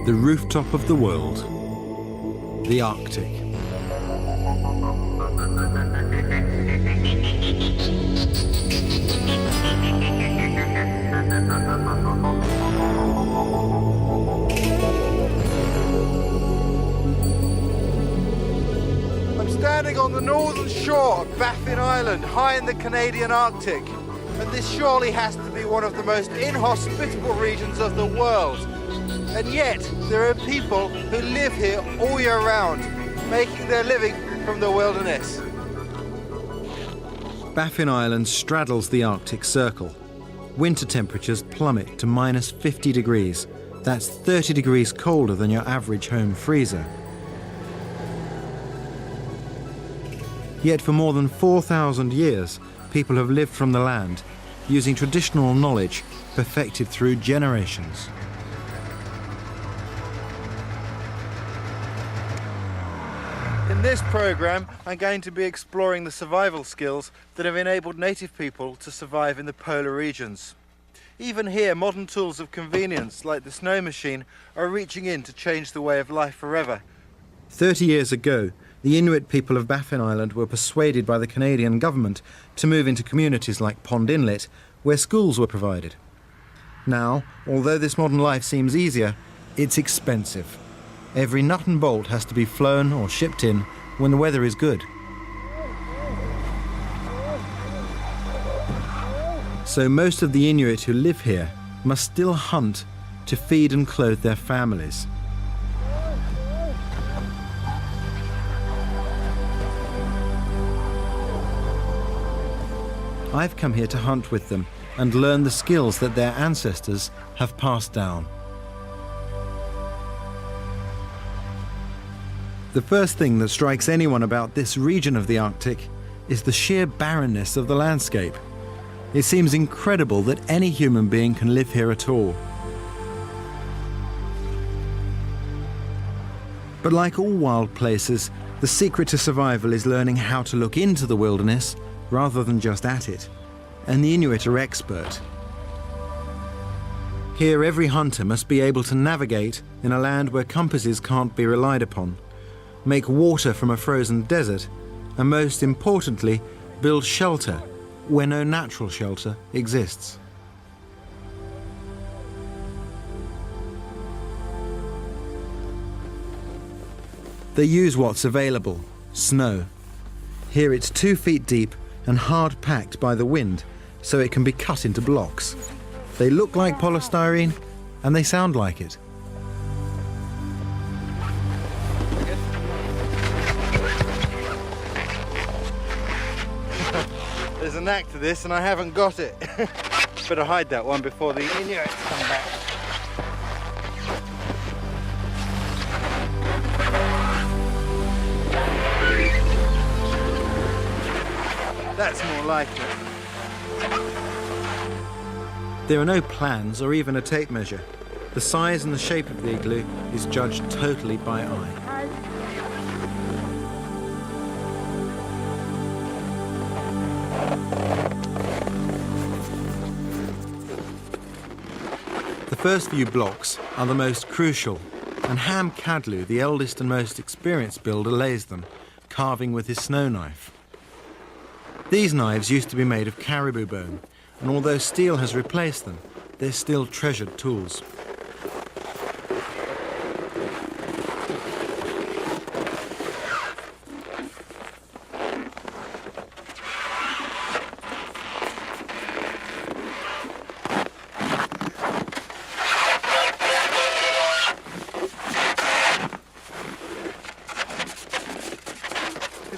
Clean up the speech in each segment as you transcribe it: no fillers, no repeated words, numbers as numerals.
The rooftop of the world, the Arctic. I'm standing on the northern shore of Baffin Island, high in the Canadian Arctic. And this surely has to be one of the most inhospitable regions of the world. And yet, there are people who live here all year round, making their living from the wilderness. Baffin Island straddles the Arctic Circle. Winter temperatures plummet to minus 50 degrees. That's 30 degrees colder than your average home freezer. Yet for more than 4,000 years, people have lived from the land, using traditional knowledge perfected through generations. In this program, I'm going to be exploring the survival skills that have enabled native people to survive in the polar regions. Even here, modern tools of convenience, like the snow machine, are reaching in to change the way of life forever. 30 years ago, the Inuit people of Baffin Island were persuaded by the Canadian government to move into communities like Pond Inlet, where schools were provided. Now, although this modern life seems easier, it's expensive. Every nut and bolt has to be flown or shipped in when the weather is good. So most of the Inuit who live here must still hunt to feed and clothe their families. I've come here to hunt with them and learn the skills that their ancestors have passed down. The first thing that strikes anyone about this region of the Arctic is the sheer barrenness of the landscape. It seems incredible that any human being can live here at all. But like all wild places, the secret to survival is learning how to look into the wilderness rather than just at it. And the Inuit are expert. Here, every hunter must be able to navigate in a land where compasses can't be relied upon, make water from a frozen desert, and most importantly, build shelter where no natural shelter exists. They use what's available, snow. Here it's 2 feet deep and hard packed by the wind, so it can be cut into blocks. They look like polystyrene, and they sound like it. There's a knack to this and I haven't got it. Better hide that one before the Inuits come back. That's more like it. There are no plans or even a tape measure. The size and the shape of the igloo is judged totally by eye. The first few blocks are the most crucial, and Ham Cadlu, the eldest and most experienced builder, lays them, carving with his snow knife. These knives used to be made of caribou bone, and although steel has replaced them, they're still treasured tools.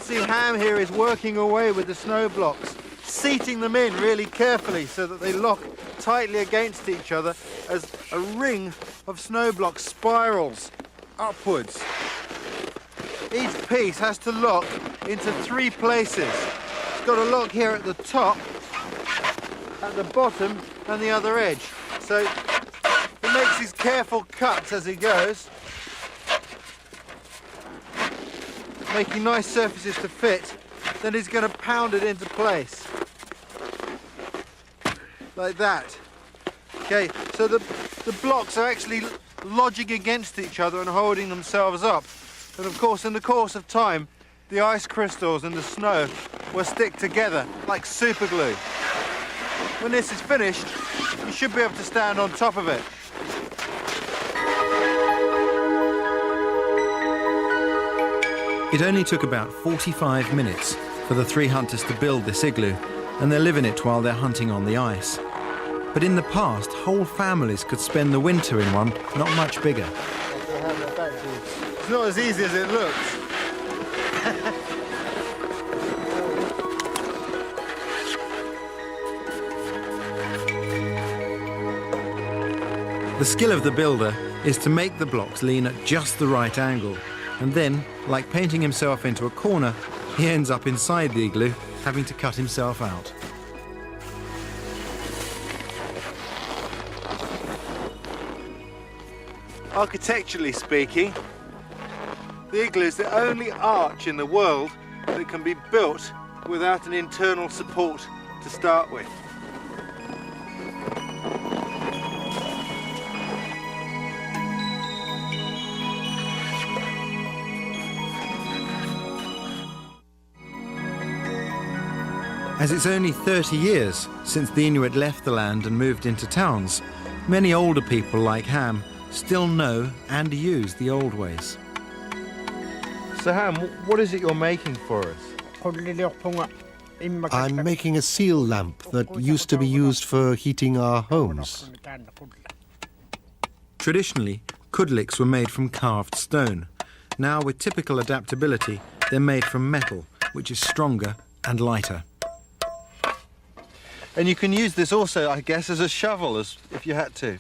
See, Ham here is working away with the snow blocks, seating them in really carefully so that they lock tightly against each other as a ring of snow blocks spirals upwards. Each piece has to lock into 3 places. It's got a lock here at the top, at the bottom and the other edge. So he makes these careful cuts as he goes, making nice surfaces to fit. Then he's going to pound it into place. Like that. Okay, so the blocks are actually lodging against each other and holding themselves up. And of course, in the course of time, the ice crystals and the snow will stick together like super glue. When this is finished, you should be able to stand on top of it. It only took about 45 minutes for the three hunters to build this igloo, and they live in it while they're hunting on the ice. But in the past, whole families could spend the winter in one, not much bigger. It's not as easy as it looks. The skill of the builder is to make the blocks lean at just the right angle, and then, like painting himself into a corner, he ends up inside the igloo, having to cut himself out. Architecturally speaking, the igloo is the only arch in the world that can be built without an internal support to start with. As it's only 30 years since the Inuit left the land and moved into towns, many older people like Ham still know and use the old ways. So Ham, what is it you're making for us? I'm making a seal lamp that used to be used for heating our homes. Traditionally, kudliks were made from carved stone. Now, with typical adaptability, they're made from metal, which is stronger and lighter. And you can use this also, I guess, as a shovel, if you had to.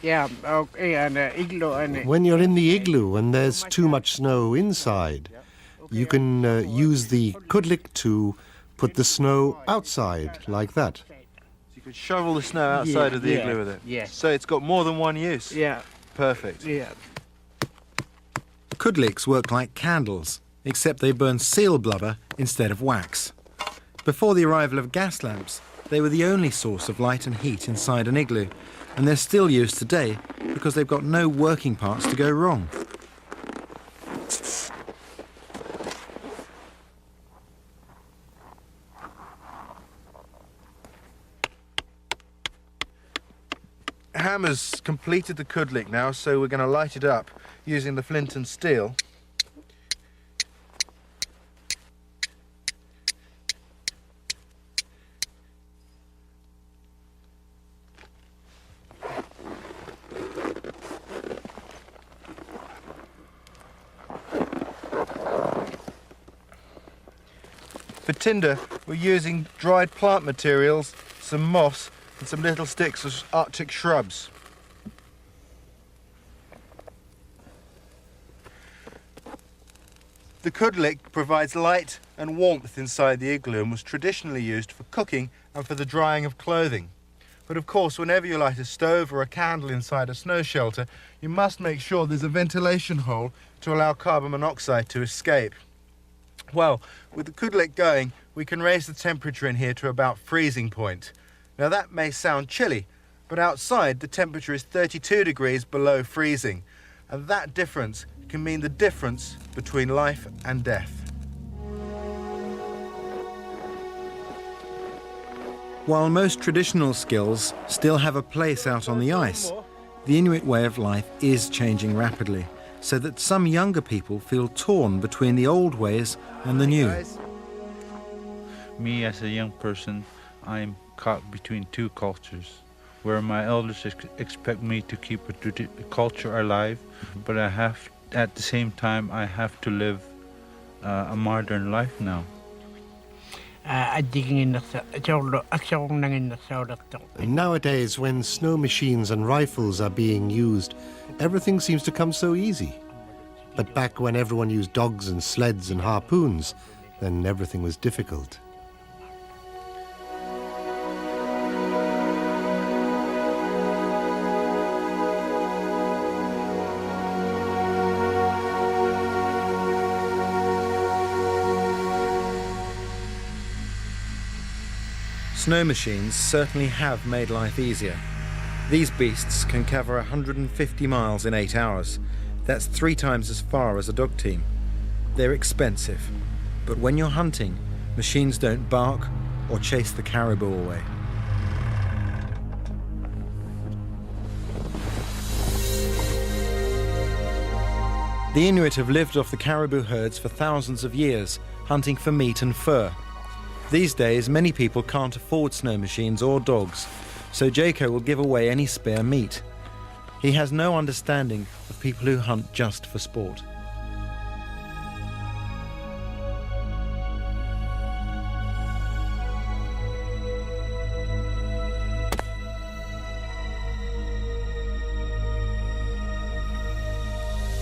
Yeah, okay, and igloo and When you're in the igloo and there's too much snow inside, you can use the kudlik to put the snow outside, like that. So you could shovel the snow outside of the igloo with it. Yes. So it's got more than one use. Yeah. Perfect. Yeah. Kudliks work like candles, except they burn seal blubber instead of wax. Before the arrival of gas lamps, they were the only source of light and heat inside an igloo, and they're still used today because they've got no working parts to go wrong. Ham has completed the kudlik now, so we're going to light it up using the flint and steel. For tinder, we're using dried plant materials, some moss, and some little sticks of Arctic shrubs. The kudlik provides light and warmth inside the igloo and was traditionally used for cooking and for the drying of clothing. But of course, whenever you light a stove or a candle inside a snow shelter, you must make sure there's a ventilation hole to allow carbon monoxide to escape. Well, with the kudlik going, we can raise the temperature in here to about freezing point. Now that may sound chilly, but outside the temperature is 32 degrees below freezing, and that difference can mean the difference between life and death. While most traditional skills still have a place out on the ice, the Inuit way of life is changing rapidly, so that some younger people feel torn between the old ways and the new. Me as a young person, I'm caught between two cultures, where my elders expect me to keep a culture alive, but at the same time I have to live a modern life now. Nowadays, when snow machines and rifles are being used, everything seems to come so easy. But back when everyone used dogs and sleds and harpoons, then everything was difficult. Snow machines certainly have made life easier, These beasts can cover 150 miles in 8 hours. That's 3 times as far as a dog team. They're expensive, but when you're hunting, machines don't bark or chase the caribou away. The Inuit have lived off the caribou herds for thousands of years, hunting for meat and fur. These days, many people can't afford snow machines or dogs, so Jaco will give away any spare meat. He has no understanding of people who hunt just for sport.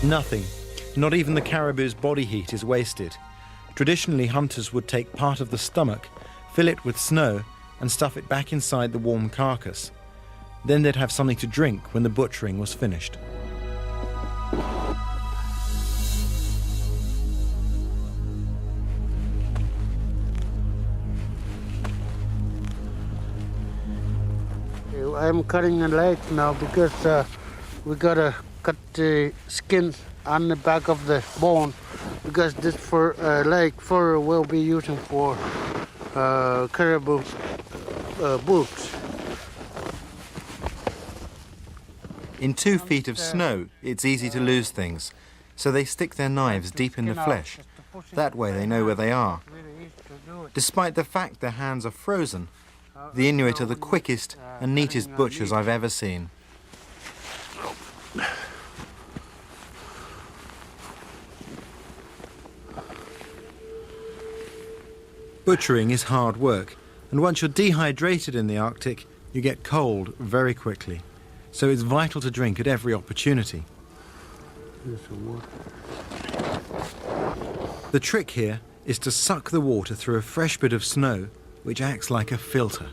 Nothing, not even the caribou's body heat, is wasted. Traditionally, hunters would take part of the stomach, fill it with snow, and stuff it back inside the warm carcass. Then they'd have something to drink when the butchering was finished. I'm cutting a leg now because we gotta cut the skin on the back of the bone, because this leg fur will be using for caribou boots. In 2 feet of snow, it's easy to lose things, so they stick their knives deep in the flesh. That way they know where they are. Despite the fact their hands are frozen, the Inuit are the quickest and neatest butchers I've ever seen. Butchering is hard work, and once you're dehydrated in the Arctic, you get cold very quickly. So it's vital to drink at every opportunity. The trick here is to suck the water through a fresh bit of snow, which acts like a filter.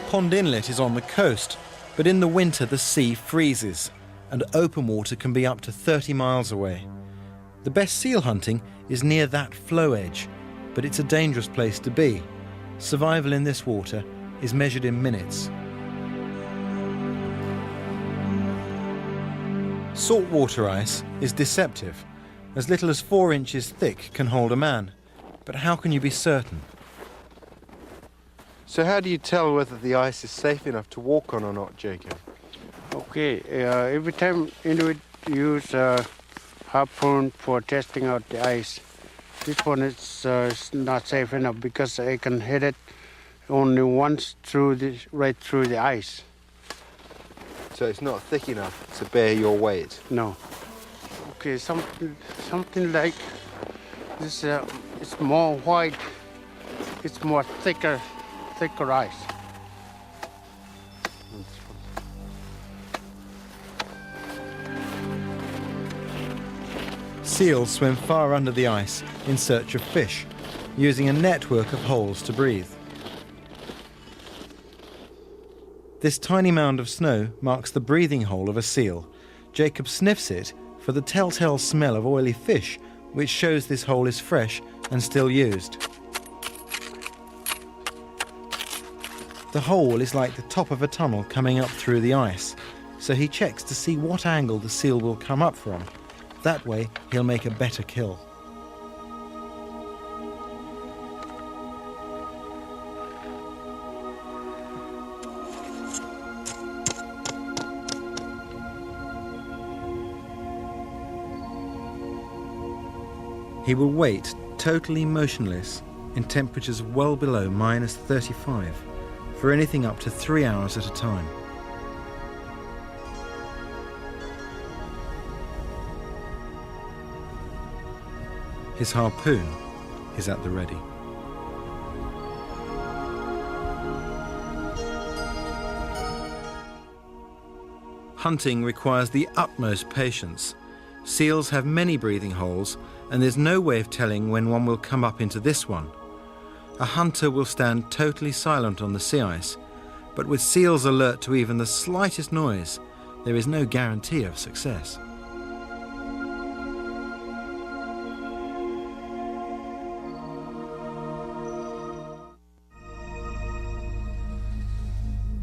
Pond Inlet is on the coast, but in the winter the sea freezes, and open water can be up to 30 miles away. The best seal hunting is near that flow edge, but it's a dangerous place to be. Survival in this water is measured in minutes. Saltwater ice is deceptive. As little as 4 inches thick can hold a man. But how can you be certain? So how do you tell whether the ice is safe enough to walk on or not, Jacob? Okay, every time Inuit use harpoon for testing out the ice, this one is not safe enough because I can hit it only once right through the ice. So it's not thick enough to bear your weight? No. Okay, something like this. It's more white. It's more thicker ice. Seals swim far under the ice in search of fish, using a network of holes to breathe. This tiny mound of snow marks the breathing hole of a seal. Jacob sniffs it for the telltale smell of oily fish, which shows this hole is fresh and still used. The hole is like the top of a tunnel coming up through the ice, so he checks to see what angle the seal will come up from. That way, he'll make a better kill. He will wait totally motionless in temperatures well below -35 for anything up to 3 hours at a time. His harpoon is at the ready. Hunting requires the utmost patience. Seals have many breathing holes, and there's no way of telling when one will come up into this one. A hunter will stand totally silent on the sea ice, But with seals alert to even the slightest noise, there is no guarantee of success.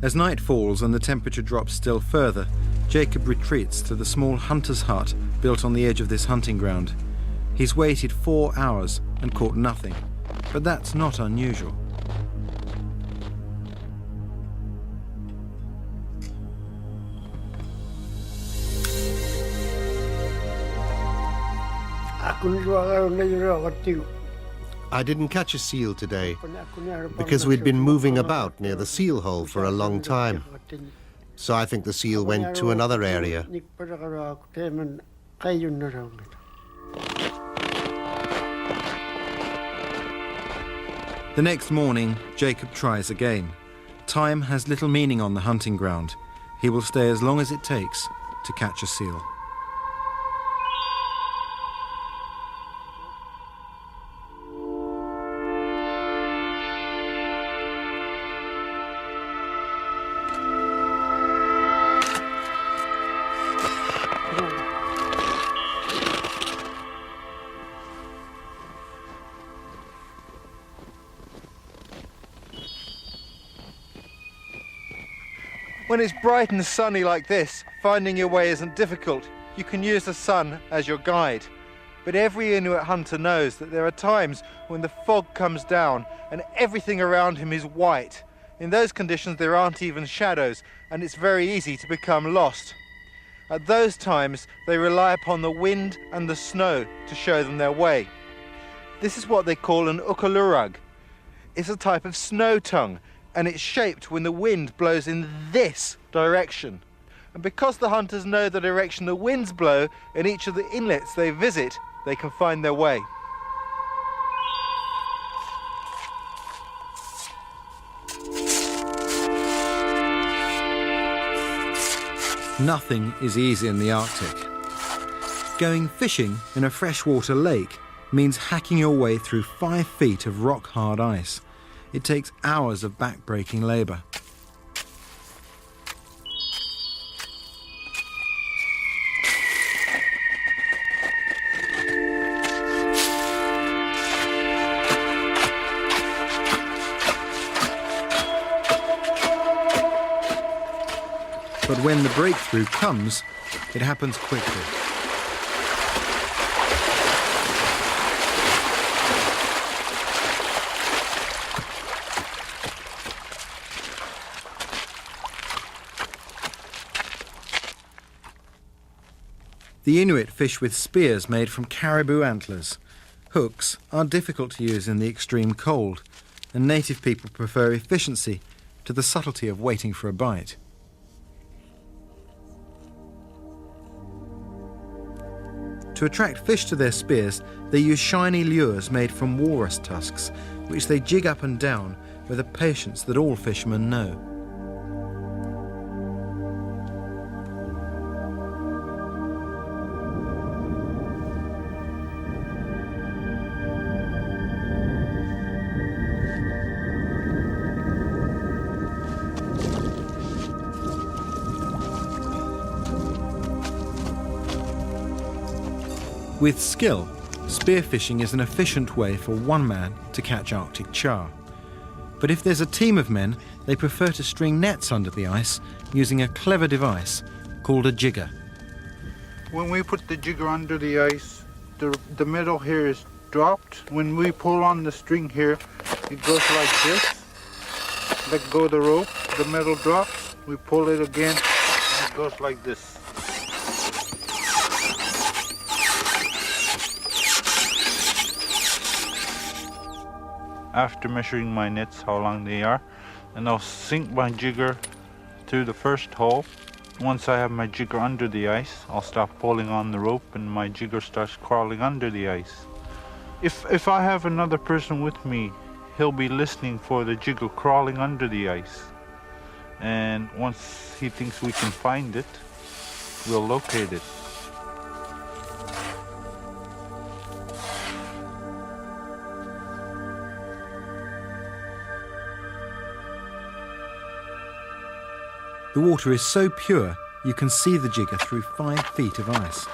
As night falls and the temperature drops still further, Jacob retreats to the small hunter's hut built on the edge of this hunting ground. He's waited 4 hours and caught nothing, but that's not unusual. I didn't catch a seal today because we'd been moving about near the seal hole for a long time. So I think the seal went to another area. The next morning, Jacob tries again. Time has little meaning on the hunting ground. He will stay as long as it takes to catch a seal. When it's bright and sunny like this, finding your way isn't difficult. You can use the sun as your guide. But every Inuit hunter knows that there are times when the fog comes down and everything around him is white. In those conditions there aren't even shadows and it's very easy to become lost. At those times they rely upon the wind and the snow to show them their way. This is what they call an ukulurag. It's a type of snow tongue, and it's shaped when the wind blows in this direction. And because the hunters know the direction the winds blow in each of the inlets they visit, they can find their way. Nothing is easy in the Arctic. Going fishing in a freshwater lake means hacking your way through 5 feet of rock-hard ice. It takes hours of back-breaking labour. But when the breakthrough comes, it happens quickly. The Inuit fish with spears made from caribou antlers. Hooks are difficult to use in the extreme cold, and native people prefer efficiency to the subtlety of waiting for a bite. To attract fish to their spears, they use shiny lures made from walrus tusks, which they jig up and down with a patience that all fishermen know. With skill, spearfishing is an efficient way for one man to catch Arctic char. But if there's a team of men, they prefer to string nets under the ice using a clever device called a jigger. When we put the jigger under the ice, the middle here is dropped. When we pull on the string here, it goes like this. Let go of the rope, the middle drops, we pull it again, and it goes like this. After measuring my nets how long they are, and I'll sink my jigger through the first hole. Once I have my jigger under the ice, I'll stop pulling on the rope and my jigger starts crawling under the ice. If I have another person with me, he'll be listening for the jigger crawling under the ice. And once he thinks we can find it, we'll locate it. The water is so pure you can see the jigger through 5 feet of ice.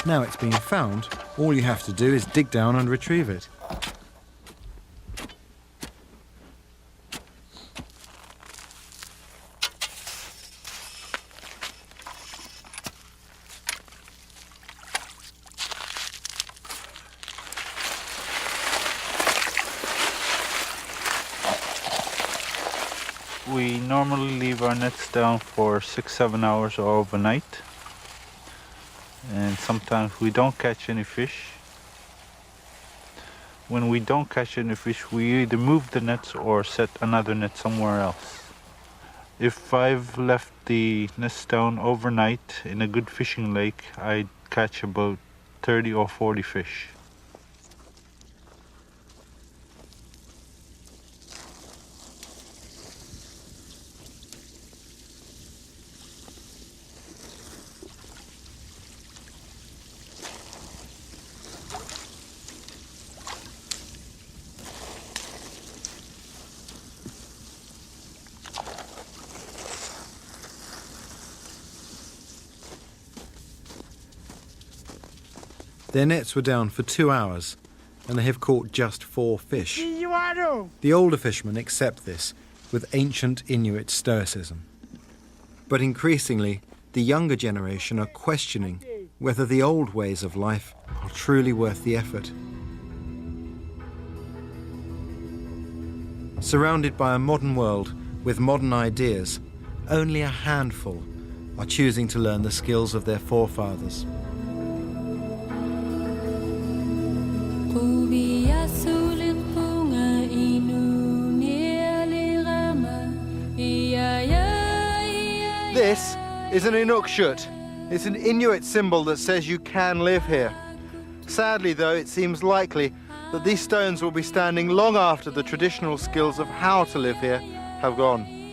Now it's being found, all you have to do is dig down and retrieve it. We normally leave our nets down for 6-7 hours or overnight, and sometimes we don't catch any fish. When we don't catch any fish, we either move the nets or set another net somewhere else. If I've left the nets down overnight in a good fishing lake, I catch about 30 or 40 fish. Their nets were down for 2 hours, and they have caught just 4 fish. The older fishermen accept this with ancient Inuit stoicism. But increasingly, the younger generation are questioning whether the old ways of life are truly worth the effort. Surrounded by a modern world with modern ideas, only a handful are choosing to learn the skills of their forefathers. This is an Inukshut. It's an Inuit symbol that says you can live here. Sadly, though, it seems likely that these stones will be standing long after the traditional skills of how to live here have gone.